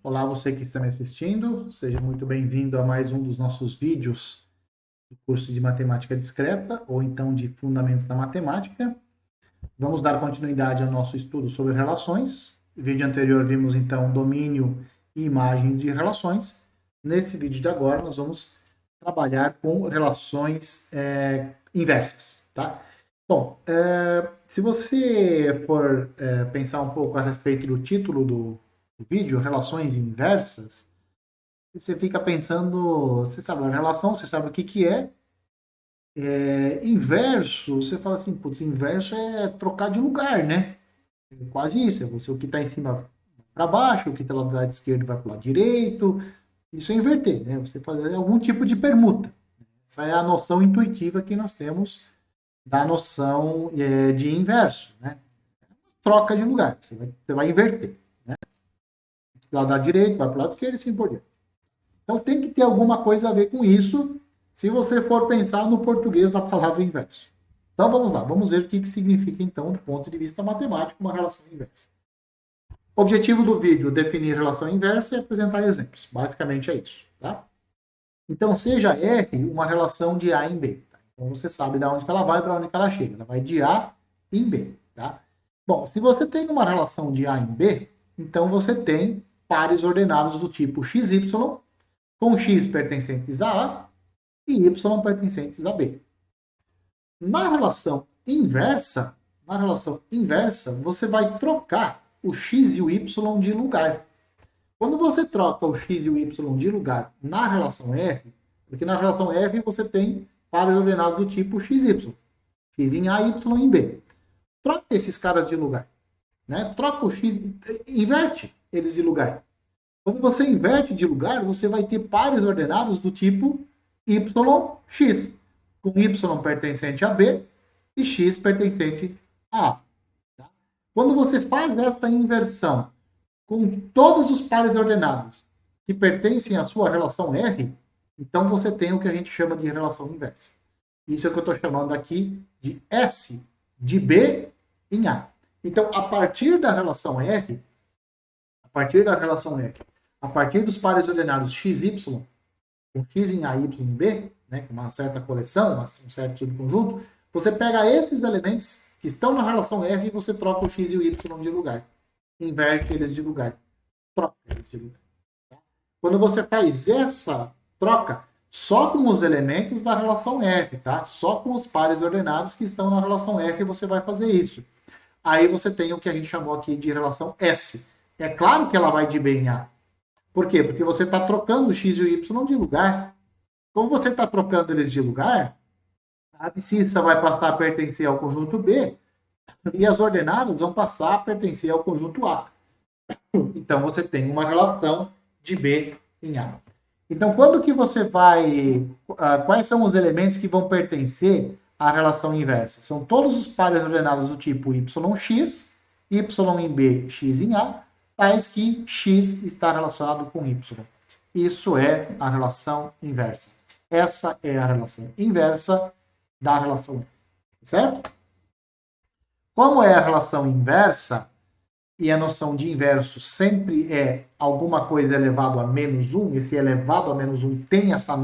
Olá, você que está me assistindo, seja muito bem-vindo a mais um dos nossos vídeos do curso de Matemática Discreta, ou então de Fundamentos da Matemática. Vamos dar continuidade ao nosso estudo sobre relações. No vídeo anterior vimos então domínio e imagem de relações. Nesse vídeo de agora nós vamos trabalhar com relações inversas, tá? Bom, se você for pensar um pouco a respeito do título do vídeo, relações inversas, você fica pensando, você sabe a relação, você sabe o que que inverso, você fala assim, putz, inverso é trocar de lugar, né? É quase isso, é você, o que está em cima para baixo, o que está lá do lado esquerdo vai para o lado direito, isso é inverter, né? Você fazer algum tipo de permuta. Essa é a noção intuitiva que nós temos da noção de inverso, né? Troca de lugar, você vai inverter, né? Do lado direito vai para o lado esquerdo e assim por diante. Então tem que ter alguma coisa a ver com isso, se você for pensar no português da palavra inverso. Então vamos lá, vamos ver o que significa então, do ponto de vista matemático, uma relação inversa. O objetivo do vídeo, definir relação inversa e apresentar exemplos. Basicamente é isso, tá? Então seja R uma relação de A em B. Tá? Então você sabe de onde que ela vai e para onde que ela chega. Ela vai de A em B, tá? Bom, se você tem uma relação de A em B, então você tem pares ordenados do tipo XY, com x pertencentes a A e y pertencentes a B. Na relação inversa, você vai trocar o x e o y de lugar. Quando você troca o x e o y de lugar na relação R, porque na relação R você tem pares ordenados do tipo XY, x em A e y em B. Troca esses caras de lugar, né? Troca o x, inverte eles de lugar. Quando você inverte de lugar, você vai ter pares ordenados do tipo YX, com Y pertencente a B e X pertencente a A. Tá? Quando você faz essa inversão com todos os pares ordenados que pertencem à sua relação R, então você tem o que a gente chama de relação inversa. Isso é o que eu estou chamando aqui de S de B em A. Então, a partir da relação R, a partir dos pares ordenados XY, com x em A e y em B, né, com uma certa coleção, um certo subconjunto, você pega esses elementos que estão na relação R e você troca o x e o y de lugar. Inverte eles de lugar. Troca eles de lugar. Tá? Quando você faz essa troca, só com os elementos da relação R, tá? Só com os pares ordenados que estão na relação R você vai fazer isso. Aí você tem o que a gente chamou aqui de relação S. É claro que ela vai de B em A. Por quê? Porque você está trocando o x e o y de lugar. Como você está trocando eles de lugar, a abscissa vai passar a pertencer ao conjunto B e as ordenadas vão passar a pertencer ao conjunto A. Então você tem uma relação de B em A. Então quando que você vai... quais são os elementos que vão pertencer à relação inversa? São todos os pares ordenados do tipo YX, Y em B, X em A, tais que x está relacionado com y. Isso é a relação inversa. Essa é a relação inversa da relação, certo? Como é a relação inversa, e a noção de inverso sempre é alguma coisa elevado a menos 1, esse elevado a menos 1 tem essa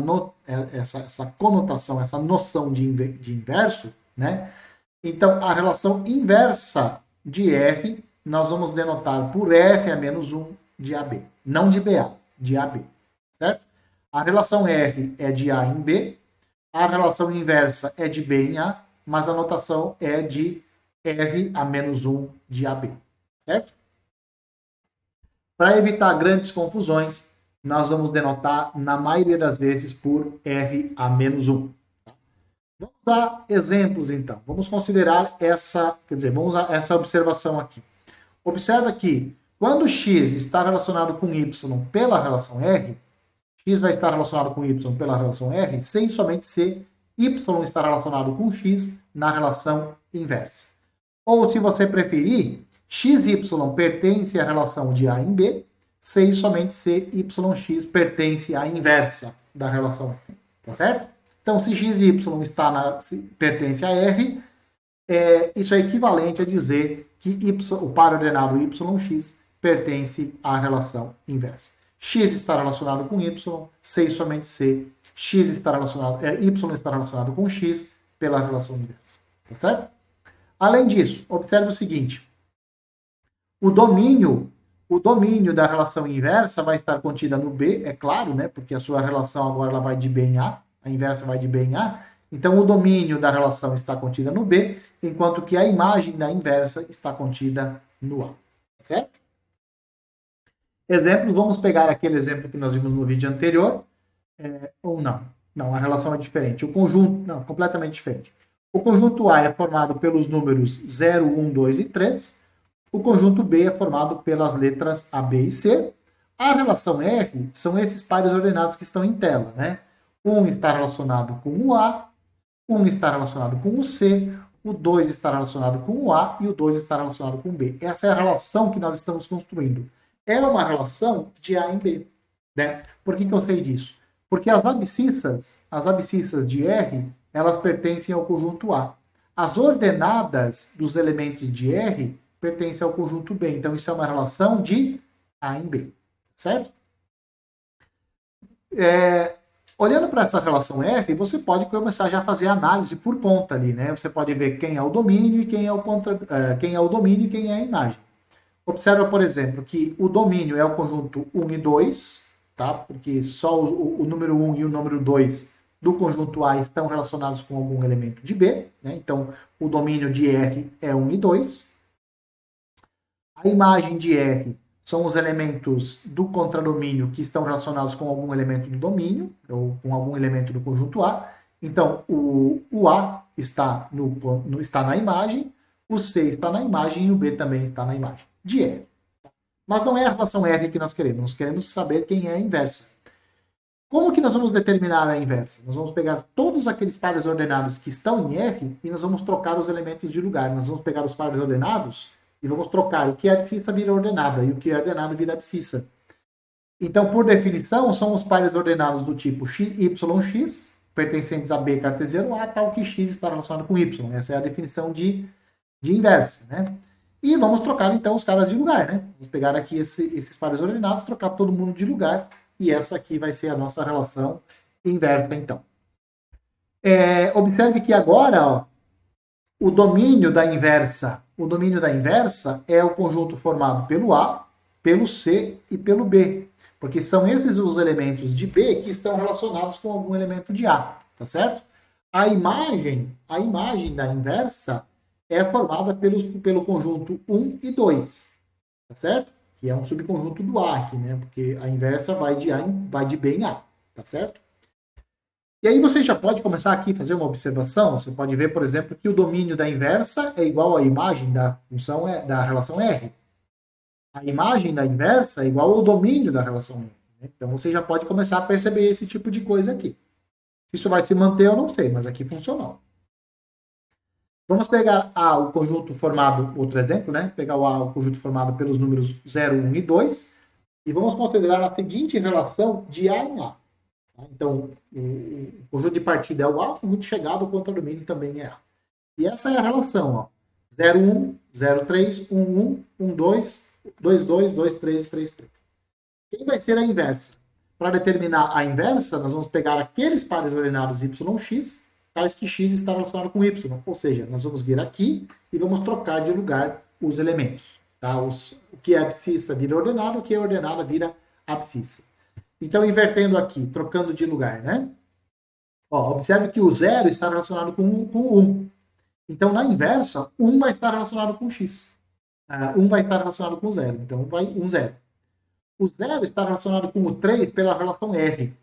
conotação, essa noção de inverso, né? Então, a relação inversa de R nós vamos denotar por R a menos 1 de AB. Não de BA, de AB. Certo? A relação R é de A em B, a relação inversa é de B em A, mas a notação é de R a menos 1 de AB. Certo? Para evitar grandes confusões, nós vamos denotar, na maioria das vezes, por R a menos 1. Vamos dar exemplos, então. Vamos considerar vamos usar essa observação aqui. Observa que quando x está relacionado com y pela relação R, x vai estar relacionado com y pela relação R, sem somente se y está relacionado com x na relação inversa. Ou, se você preferir, xy pertence à relação de A em B, sem somente se yx pertence à inversa da relação R. Tá certo? Então, se x e y pertence a R, isso é equivalente a dizer que o par ordenado yx pertence à relação inversa. X está relacionado com Y, C e somente C. X está relacionado, Y está relacionado com X pela relação inversa. Tá certo? Além disso, observe o seguinte. O domínio da relação inversa vai estar contida no B, é claro, né? Porque a sua relação agora ela vai de B em A, a inversa vai de B em A. Então, o domínio da relação está contida no B, enquanto que a imagem da inversa está contida no A. Certo? Exemplo, vamos pegar aquele exemplo que nós vimos no vídeo anterior, ou não. Não, a relação é diferente. O conjunto, não, completamente diferente. O conjunto A é formado pelos números 0, 1, 2 e 3. O conjunto B é formado pelas letras A, B e C. A relação R são esses pares ordenados que estão em tela, né? Um está relacionado com o A, um está relacionado com o C, o 2 está relacionado com o A e o 2 está relacionado com o B. Essa é a relação que nós estamos construindo. É uma relação de A em B. Né? Por que eu sei disso? Porque as abscissas de R, elas pertencem ao conjunto A. As ordenadas dos elementos de R pertencem ao conjunto B. Então, isso é uma relação de A em B. Certo? Olhando para essa relação R, você pode começar já a fazer análise por conta ali, né? Você pode ver quem é o domínio e quem é o domínio e quem é a imagem. Observa, por exemplo, que o domínio é o conjunto 1 e 2, tá? Porque só o número 1 e o número 2 do conjunto A estão relacionados com algum elemento de B, né? Então, o domínio de R é 1 e 2. A imagem de R são os elementos do contradomínio que estão relacionados com algum elemento do domínio, ou com algum elemento do conjunto A. Então, o A está na imagem, o C está na imagem e o B também está na imagem de R. Mas não é a relação R que nós queremos saber quem é a inversa. Como que nós vamos determinar a inversa? Nós vamos pegar todos aqueles pares ordenados que estão em R e nós vamos trocar os elementos de lugar. Nós vamos pegar os pares ordenados e vamos trocar. O que é abscissa vira ordenada e o que é ordenada vira abscissa. Então, por definição, são os pares ordenados do tipo YX, pertencentes a B cartesiano A, tal que X está relacionado com Y. Essa é a definição de inversa, né? E vamos trocar, então, os caras de lugar, né? Vamos pegar aqui esses pares ordenados, trocar todo mundo de lugar, e essa aqui vai ser a nossa relação inversa, então. Observe que agora, ó, o domínio da inversa é o conjunto formado pelo A, pelo C e pelo B, porque são esses os elementos de B que estão relacionados com algum elemento de A, tá certo? A imagem da inversa é formada pelo conjunto 1 e 2, tá certo? Que é um subconjunto do A aqui, né? Porque a inversa vai de B em A, tá certo? E aí você já pode começar aqui a fazer uma observação. Você pode ver, por exemplo, que o domínio da inversa é igual à imagem da função da relação R. A imagem da inversa é igual ao domínio da relação R. Né? Então você já pode começar a perceber esse tipo de coisa aqui. Isso vai se manter, eu não sei, mas aqui funcionou. Vamos pegar o conjunto formado, outro exemplo, né? Pegar o conjunto formado pelos números 0, 1 e 2 e vamos considerar a seguinte relação de A em A. Então, o conjunto de partida é o A, o conjunto de chegada, o contradomínio também é A. E essa é a relação, ó. 0, 1, 0, 3, 1, 1, 1, 2, 2, 2, 2, 3 e 3, 3. Quem vai ser a inversa? Para determinar a inversa, nós vamos pegar aqueles pares ordenados YX, tais que X está relacionado com Y. Ou seja, nós vamos vir aqui e vamos trocar de lugar os elementos. Tá? O que é abscissa vira ordenado, o que é ordenada vira abscissa. Então, invertendo aqui, trocando de lugar, né? Ó, observe que o 0 está relacionado com 1. Então, na inversa, 1 vai estar relacionado com X. 1 vai estar relacionado com 0. Então, vai 1, 0. O 0 está relacionado com o 3 pela relação R.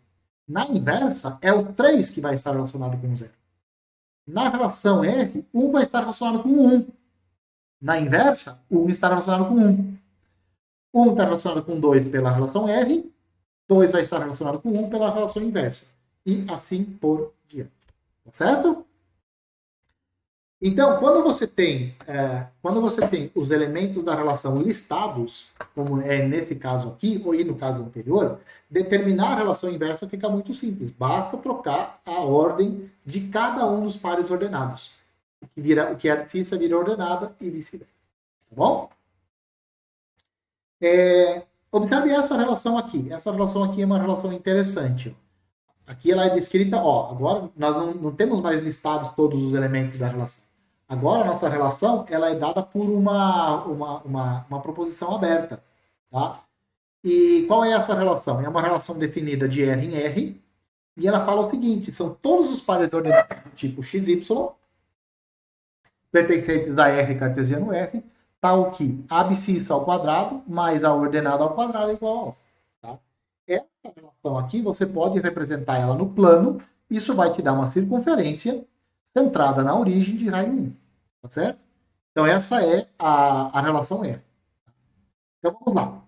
Na inversa, é o 3 que vai estar relacionado com o 0. Na relação R, 1 vai estar relacionado com 1. Na inversa, 1 está relacionado com 1. 1 está relacionado com 2 pela relação R. 2 vai estar relacionado com 1 pela relação inversa. E assim por diante. Tá certo? Então, quando você tem os elementos da relação listados, como é nesse caso aqui, ou no caso anterior, determinar a relação inversa fica muito simples. Basta trocar a ordem de cada um dos pares ordenados. O que é abscissa vira ordenada e vice-versa. Tá bom? Observe essa relação aqui. Essa relação aqui é uma relação interessante. Aqui ela é descrita, ó, agora nós não temos mais listados todos os elementos da relação. Agora a nossa relação ela é dada por uma proposição aberta. Tá? E qual é essa relação? É uma relação definida de R em R, e ela fala o seguinte, são todos os pares ordenados do tipo XY, pertencentes a R cartesiano R, tal que a abscissa ao quadrado mais a ordenada ao quadrado é igual a 1. Tá? Essa relação aqui, você pode representar ela no plano, isso vai te dar uma circunferência centrada na origem de raio 1. Tá certo? Então, essa é a relação R. Então, vamos lá.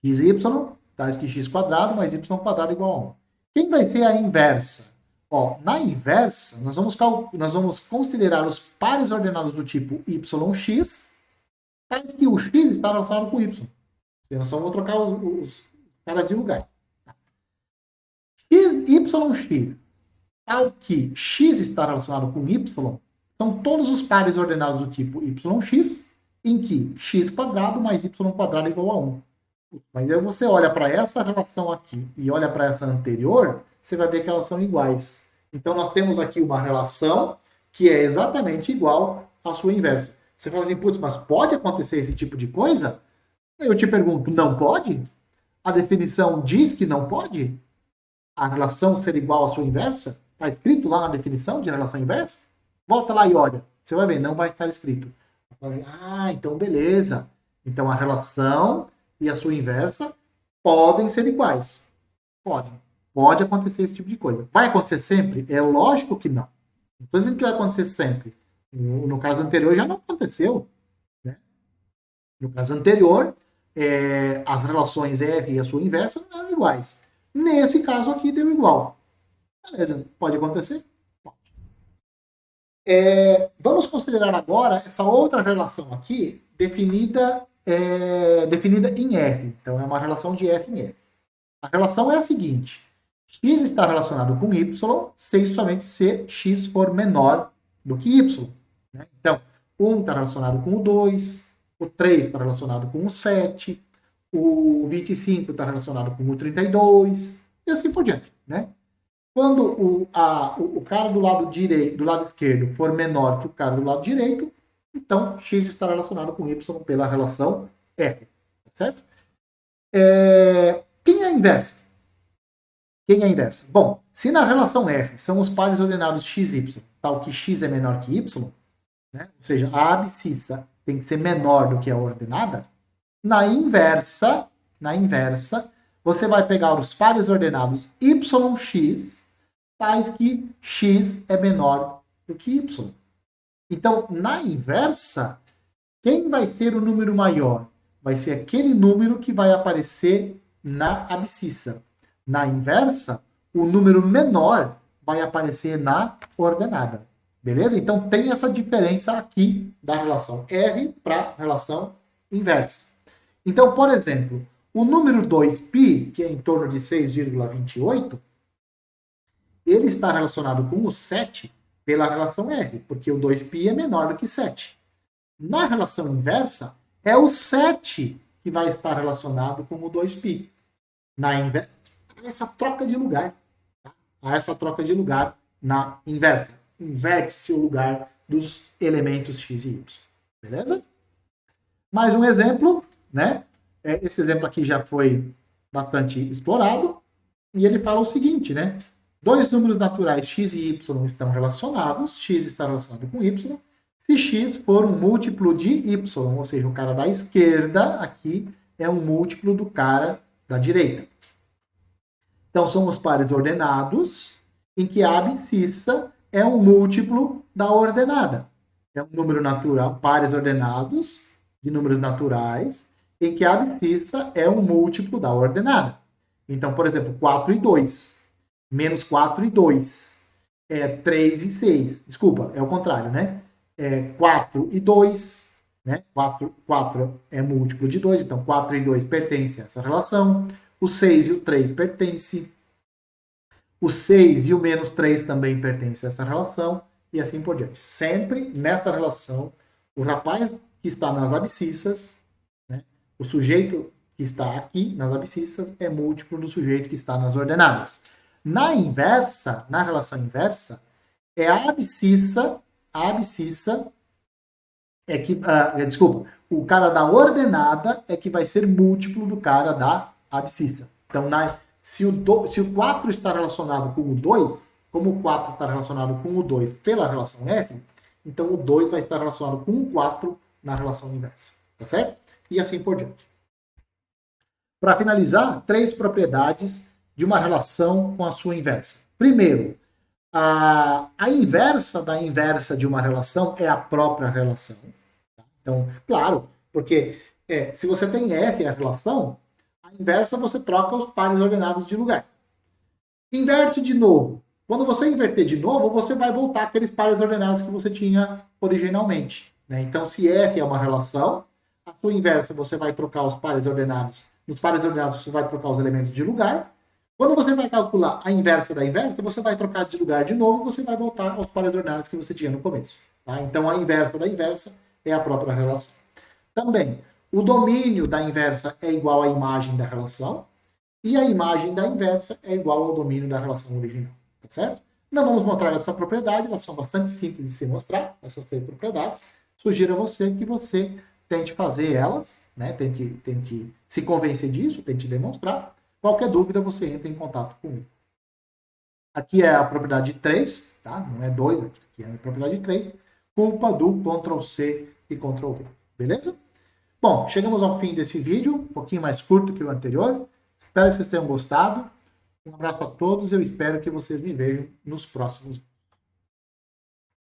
XY, tais que x quadrado mais y quadrado igual a 1. Quem vai ser a inversa? Ó, na inversa, nós vamos considerar os pares ordenados do tipo yx, tais que o x está relacionado com y. Nós só vamos trocar os caras de lugar. YX, tal que x está relacionado com y, são todos os pares ordenados do tipo yx, em que x quadrado mais y quadrado é igual a 1. Mas aí você olha para essa relação aqui e olha para essa anterior, você vai ver que elas são iguais. Então, nós temos aqui uma relação que é exatamente igual à sua inversa. Você fala assim, putz, mas pode acontecer esse tipo de coisa? Eu te pergunto, não pode? A definição diz que não pode? A relação ser igual à sua inversa? Está escrito lá na definição de relação inversa? Volta lá e olha. Você vai ver, não vai estar escrito. Ah, então beleza. Então, a relação e a sua inversa podem ser iguais. Podem. Pode acontecer esse tipo de coisa. Vai acontecer sempre? É lógico que não. Não estou dizendo que vai acontecer sempre. No caso anterior já não aconteceu. Né? No caso anterior, as relações R e a sua inversa não eram iguais. Nesse caso aqui deu igual. Beleza, pode acontecer? Pode. Vamos considerar agora essa outra relação aqui definida em R. Então, é uma relação de R em R. A relação é a seguinte. X está relacionado com Y se somente se X for menor do que Y. Né? Então, 1 está relacionado com o 2, o 3 está relacionado com o 7, o 25 está relacionado com o 32, e assim por diante. Né? Quando o cara do lado esquerdo for menor que o cara do lado direito, então X está relacionado com Y pela relação R. Certo? Quem é a inversa? Quem é a inversa? Bom, se na relação R são os pares ordenados x e y, tal que x é menor que y, né? Ou seja, a abscissa tem que ser menor do que a ordenada, na inversa, você vai pegar os pares ordenados yx, tais que x é menor do que y. Então, na inversa, quem vai ser o número maior? Vai ser aquele número que vai aparecer na abscissa. Na inversa, o número menor vai aparecer na ordenada. Beleza? Então, tem essa diferença aqui da relação R para a relação inversa. Então, por exemplo, o número 2π, que é em torno de 6,28, ele está relacionado com o 7 pela relação R, porque o 2π é menor do que 7. Na relação inversa, é o 7 que vai estar relacionado com o 2π. Na inversa, essa troca de lugar. Tá? Há essa troca de lugar na inversa. Inverte-se o lugar dos elementos x e y. Beleza? Mais um exemplo, né? Esse exemplo aqui já foi bastante explorado. E ele fala o seguinte, né? Dois números naturais x e y estão relacionados. X está relacionado com y. Se x for um múltiplo de y, ou seja, o cara da esquerda aqui é um múltiplo do cara da direita. Então, são os pares ordenados em que a abscissa é um múltiplo da ordenada. É um número natural, pares ordenados de números naturais, em que a abscissa é um múltiplo da ordenada. Então, por exemplo, 4 e 2. Menos 4 e 2. 3 e 6. Desculpa, é o contrário, né? 4 e 2. Né? 4 é múltiplo de 2, então 4 e 2 pertencem a essa relação. O 6 e o 3 pertencem. O 6 e o menos 3 também pertencem a essa relação. E assim por diante. Sempre nessa relação, o rapaz que está nas abscissas, né, O sujeito que está aqui nas abscissas é múltiplo do sujeito que está nas ordenadas. Na inversa, na relação inversa, é a abscissa é que, desculpa, o cara da ordenada é que vai ser múltiplo do cara da abscissa. Então, se o 4 está relacionado com o 2, como o 4 está relacionado com o 2 pela relação R, então o 2 vai estar relacionado com o 4 na relação inversa. Tá certo? E assim por diante. Para finalizar, 3 propriedades de uma relação com a sua inversa. Primeiro, a inversa da inversa de uma relação é a própria relação. Então, claro, porque se você tem R a relação, a inversa você troca os pares ordenados de lugar. Inverte de novo. Quando você inverter de novo, você vai voltar aqueles pares ordenados que você tinha originalmente. Né? Então, se R é uma relação, a sua inversa você vai trocar os pares ordenados. Nos pares ordenados você vai trocar os elementos de lugar. Quando você vai calcular a inversa da inversa, você vai trocar de lugar de novo e você vai voltar aos pares ordenados que você tinha no começo. Tá? Então, a inversa da inversa é a própria relação. Também, o domínio da inversa é igual à imagem da relação e a imagem da inversa é igual ao domínio da relação original. Tá certo? Não vamos mostrar essa propriedade, elas são bastante simples de se mostrar, essas 3 propriedades. Sugiro a você que você tente fazer elas, né? Tente se convencer disso, tente demonstrar. Qualquer dúvida, você entra em contato comigo. Aqui é a propriedade 3, tá? Não é 2, aqui é a propriedade 3. Culpa do Ctrl+C e Ctrl+V. Beleza? Bom, chegamos ao fim desse vídeo, um pouquinho mais curto que o anterior. Espero que vocês tenham gostado. Um abraço a todos, eu espero que vocês me vejam nos próximos vídeos.